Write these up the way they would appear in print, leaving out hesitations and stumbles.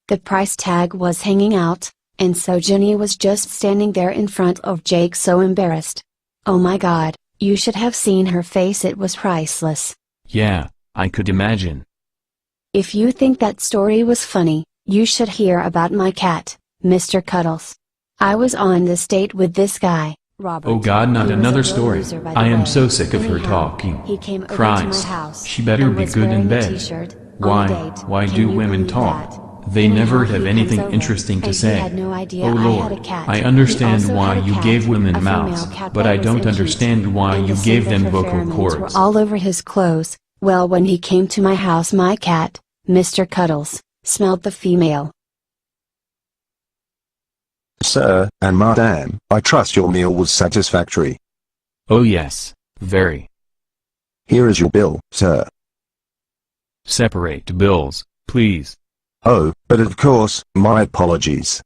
The price tag was hanging out, and so Jenny was just standing there in front of Jake so embarrassed. Oh my god, you should have seen her face, it was priceless. Yeah, I could imagine. If you think that story was funny, you should hear about my cat, Mr. Cuddles. I was on this date with this guy, Robert. Oh god, not another story. I am so sick of her Anyhow, talking. he came over to Christ, my house she better and be was good in wearing a bed. t-shirt, on a date. Why Can do you women believe talk? that? They Anyhow, never he have comes anything over, interesting to and say. he had no idea Oh I Lord, had a cat. I He understand also why had a you cat, gave women a mouths, female cat but that I was don't impute, understand why and you the gave scent of them her vocal pheromones were cords. all over his clothes. Well, when he came to my house, my cat, Mr. Cuddles, smelled the female. Sir, and madam, I trust your meal was satisfactory. Oh yes, very. Here is your bill, sir. Separate bills, please. Oh, but of course, my apologies.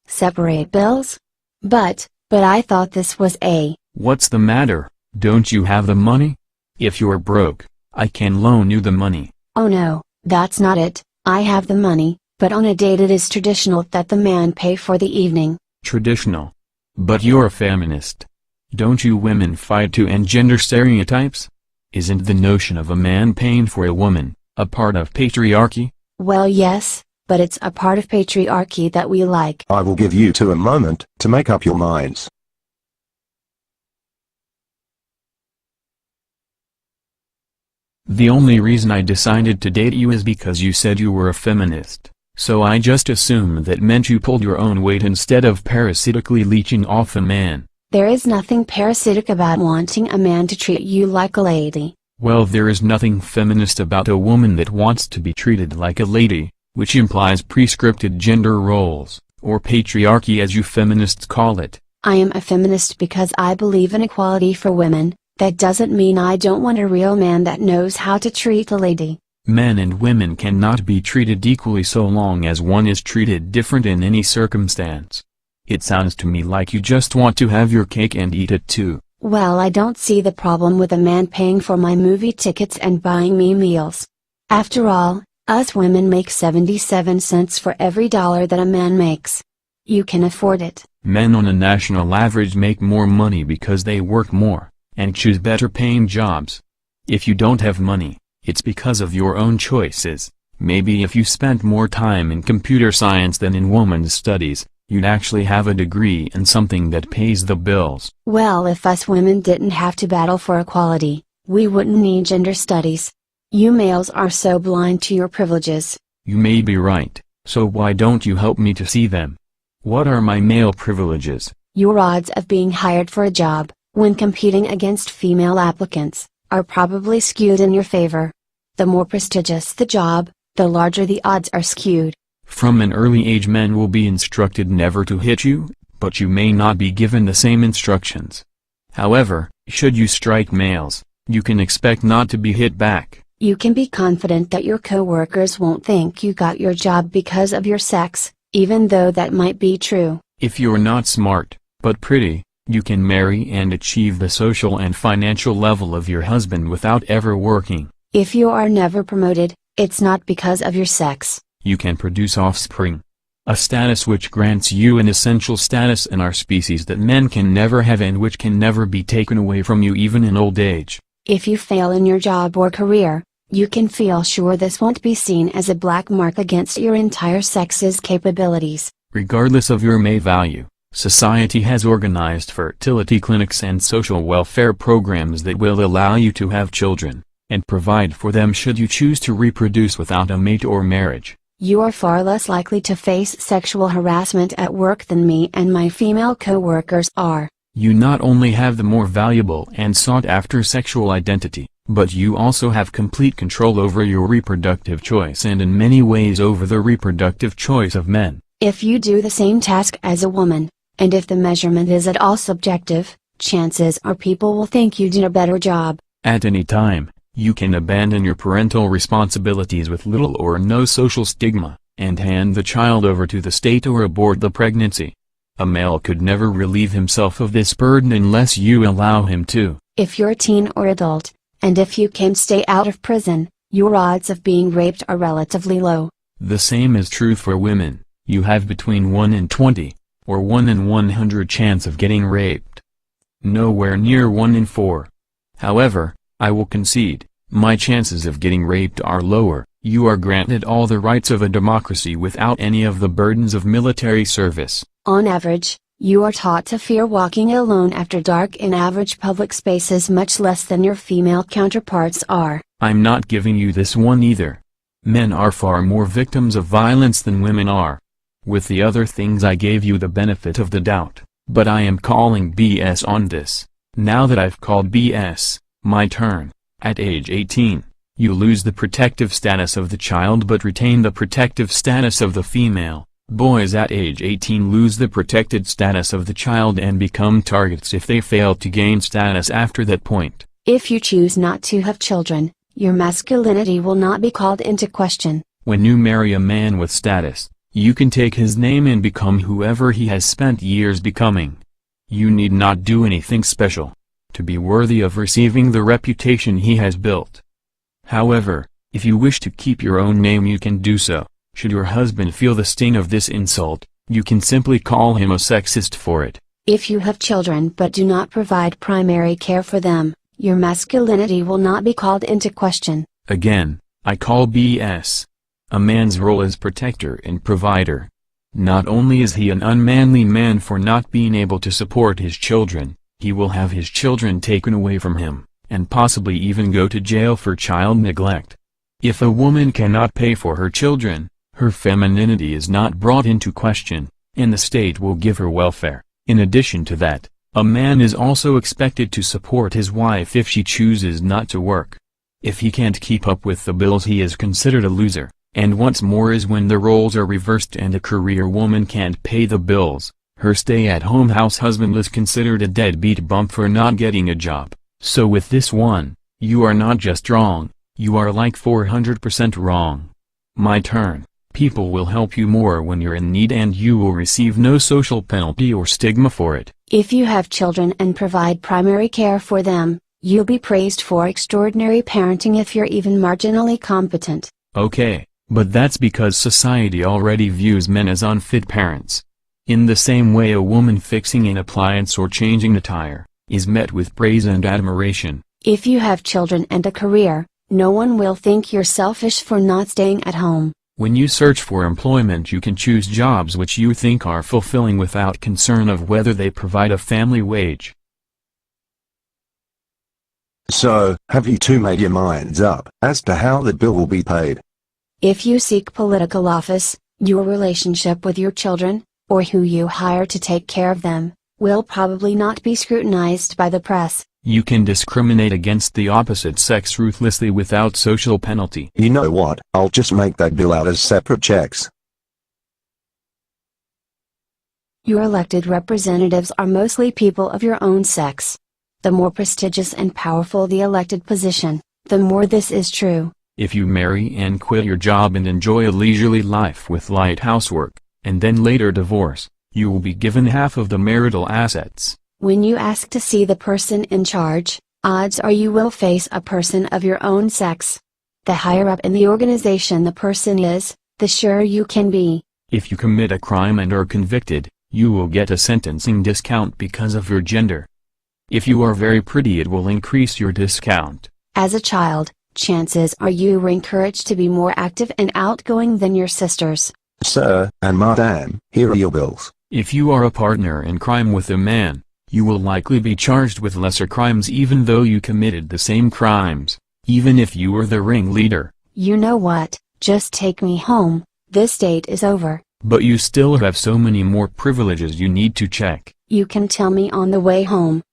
Separate bills? But I thought this was a... What's the matter? Don't you have the money? If you're broke, I can loan you the money. Oh no, that's not it. I have the money, but on a date it is traditional that the man pay for the evening. Traditional. But you're a feminist. Don't you women fight to end gender stereotypes? Isn't the notion of a man paying for a woman a part of patriarchy? Well, yes, but it's a part of patriarchy that we like. I will give you two a moment to make up your minds. The only reason I decided to date you is because you said you were a feminist, so I just assumed that meant you pulled your own weight instead of parasitically leeching off a man. There is nothing parasitic about wanting a man to treat you like a lady. Well, there is nothing feminist about a woman that wants to be treated like a lady, which implies prescripted gender roles, or patriarchy as you feminists call it. I am a feminist because I believe in equality for women. That doesn't mean I don't want a real man that knows how to treat a lady. Men and women cannot be treated equally so long as one is treated different in any circumstance. It sounds to me like you just want to have your cake and eat it too. Well, I don't see the problem with a man paying for my movie tickets and buying me meals. After all, us women make 77 cents for every dollar that a man makes. You can afford it. Men on a national average make more money because they work more and choose better paying jobs. If you don't have money, it's because of your own choices. Maybe if you spent more time in computer science than in women's studies, you'd actually have a degree in something that pays the bills. Well, if us women didn't have to battle for equality, we wouldn't need gender studies. You males are so blind to your privileges. You may be right, so why don't you help me to see them? What are my male privileges? Your odds of being hired for a job, when competing against female applicants, are probably skewed in your favor. The more prestigious the job, the larger the odds are skewed. From an early age men will be instructed never to hit you, but you may not be given the same instructions. However, should you strike males, you can expect not to be hit back. You can be confident that your coworkers won't think you got your job because of your sex, even though that might be true. If you're not smart, but pretty, you can marry and achieve the social and financial level of your husband without ever working. If you are never promoted, it's not because of your sex. You can produce offspring. A status which grants you an essential status in our species that men can never have and which can never be taken away from you even in old age. If you fail in your job or career, you can feel sure this won't be seen as a black mark against your entire sex's capabilities. Regardless of your May value, society has organized fertility clinics and social welfare programs that will allow you to have children, and provide for them should you choose to reproduce without a mate or marriage. You are far less likely to face sexual harassment at work than me and my female co-workers are. You not only have the more valuable and sought-after sexual identity, but you also have complete control over your reproductive choice and in many ways over the reproductive choice of men. If you do the same task as a woman, and if the measurement is at all subjective, chances are people will think you did a better job. At any time, you can abandon your parental responsibilities with little or no social stigma, and hand the child over to the state or abort the pregnancy. A male could never relieve himself of this burden unless you allow him to. If you're a teen or adult, and if you can stay out of prison, your odds of being raped are relatively low. The same is true for women. You have between 1 in 20, or 1 in 100 chance of getting raped. Nowhere near 1 in 4. However, I will concede, my chances of getting raped are lower. You are granted all the rights of a democracy without any of the burdens of military service. On average, you are taught to fear walking alone after dark in average public spaces much less than your female counterparts are. I'm not giving you this one either. Men are far more victims of violence than women are. With the other things I gave you the benefit of the doubt, but I am calling BS on this. Now that I've called BS, my turn. At age 18, you lose the protective status of the child but retain the protective status of the female. Boys at age 18 lose the protected status of the child and become targets if they fail to gain status after that point. If you choose not to have children, your masculinity will not be called into question. When you marry a man with status, you can take his name and become whoever he has spent years becoming. You need not do anything special to be worthy of receiving the reputation he has built. However, if you wish to keep your own name you can do so. Should your husband feel the sting of this insult, you can simply call him a sexist for it. If you have children but do not provide primary care for them, your masculinity will not be called into question. Again, I call BS. A man's role is protector and provider. Not only is he an unmanly man for not being able to support his children, he will have his children taken away from him, and possibly even go to jail for child neglect. If a woman cannot pay for her children, her femininity is not brought into question, and the state will give her welfare. In addition to that, a man is also expected to support his wife if she chooses not to work. If he can't keep up with the bills he is considered a loser, and what's more is when the roles are reversed and a career woman can't pay the bills, her stay-at-home house husband is considered a deadbeat bump for not getting a job. So with this one, you are not just wrong, you are like 400% wrong. My turn. People will help you more when you're in need and you will receive no social penalty or stigma for it. If you have children and provide primary care for them, you'll be praised for extraordinary parenting if you're even marginally competent. Okay, but that's because society already views men as unfit parents. In the same way a woman fixing an appliance or changing a tire is met with praise and admiration. If you have children and a career, no one will think you're selfish for not staying at home. When you search for employment you can choose jobs which you think are fulfilling without concern of whether they provide a family wage. So, have you two made your minds up as to how the bill will be paid? If you seek political office, your relationship with your children, or who you hire to take care of them, will probably not be scrutinized by the press. You can discriminate against the opposite sex ruthlessly without social penalty. You know what, I'll just make that bill out as separate checks. Your elected representatives are mostly people of your own sex. The more prestigious and powerful the elected position, the more this is true. If you marry and quit your job and enjoy a leisurely life with light housework, and then later divorce, you will be given half of the marital assets. When you ask to see the person in charge, odds are you will face a person of your own sex. The higher up in the organization the person is, the surer you can be. If you commit a crime and are convicted, you will get a sentencing discount because of your gender. If you are very pretty it will increase your discount. As a child, chances are you were encouraged to be more active and outgoing than your sisters. Sir and Madame, here are your bills. If you are a partner in crime with a man, you will likely be charged with lesser crimes even though you committed the same crimes, even if you were the ringleader. You know what, just take me home, this date is over. But you still have so many more privileges you need to check. You can tell me on the way home.